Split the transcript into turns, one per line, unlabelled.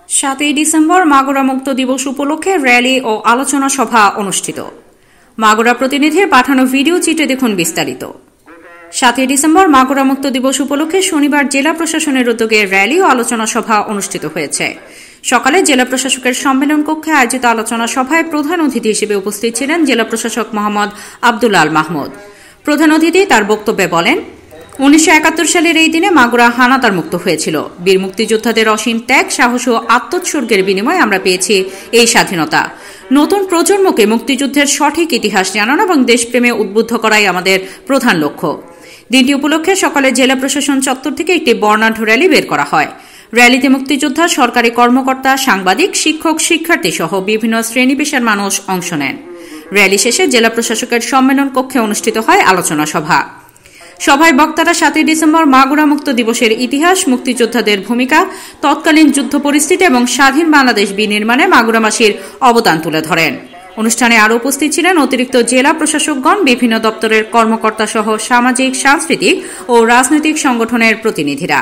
7ই December Magura মুক্ত দিবস উপলক্ষে র্যালি ও আলোচনা সভা অনুষ্ঠিত। মাগুরা প্রতিনিধির পাঠানো ভিডিও চিত্রে দেখুন বিস্তারিত। 7ই ডিসেম্বর মাগুরা মুক্ত দিবস উপলক্ষে শনিবার জেলা প্রশাসনের উদ্যোগে র্যালি ও আলোচনা সভা অনুষ্ঠিত হয়েছে। সকালে জেলা প্রশাসকের সম্মেলন কক্ষে আয়োজিত আলোচনা সভায় প্রধান অতিথি হিসেবে উপস্থিত ছিলেন জেলা প্রশাসক মোহাম্মদ আব্দুল আল মাহমুদ। প্রধান অতিথি তার বক্তব্যে বলেন, 1971 সালের এই দিনে মাগুরা হানাদার মুক্ত হয়েছিল। বীর মুক্তিযোদ্ধাদের অসীম ত্যাগ, সাহস ও আত্মোৎসর্গের বিনিময়ে আমরা পেয়েছি এই স্বাধীনতা। নতুন প্রজন্মকে মুক্তিযুদ্ধের সঠিক ইতিহাস জানানো এবং দেশপ্রেমে উদ্বুদ্ধ করাই আমাদের প্রধান লক্ষ্য। দিনটি উপলক্ষে সকালে জেলা প্রশাসন চত্বর থেকে একটি বর্ণাঢ্য র্যালি বের করা হয়। র্যালিতে মুক্তিযোদ্ধা, সরকারি কর্মকর্তা, সাংবাদিক, শিক্ষক, শিক্ষার্থী সহ বিভিন্ন শ্রেণী পেশার মানুষ অংশ নেন। র্যালি শেষে জেলা প্রশাসকের সম্মেলন কক্ষে অনুষ্ঠিত হয় আলোচনা সভা। সভায় বক্তারা 7ই ডিসেম্বর মাগুরা মুক্ত দিবসের ইতিহাস, মুক্তিযোদ্ধাদের ভূমিকা, তৎকালীন যুদ্ধ পরিস্থিতি এবং স্বাধীন বাংলাদেশ বিনির্মাণে মাগুরাবাসীর অবদান তুলে ধরেন। অনুষ্ঠানে আরও উপস্থিত ছিলেন অতিরিক্ত জেলা প্রশাসকগণ, বিভিন্ন দপ্তরের কর্মকর্তা সহ সামাজিক, সাংস্কৃতিক ও রাজনৈতিক সংগঠনের প্রতিনিধিরা।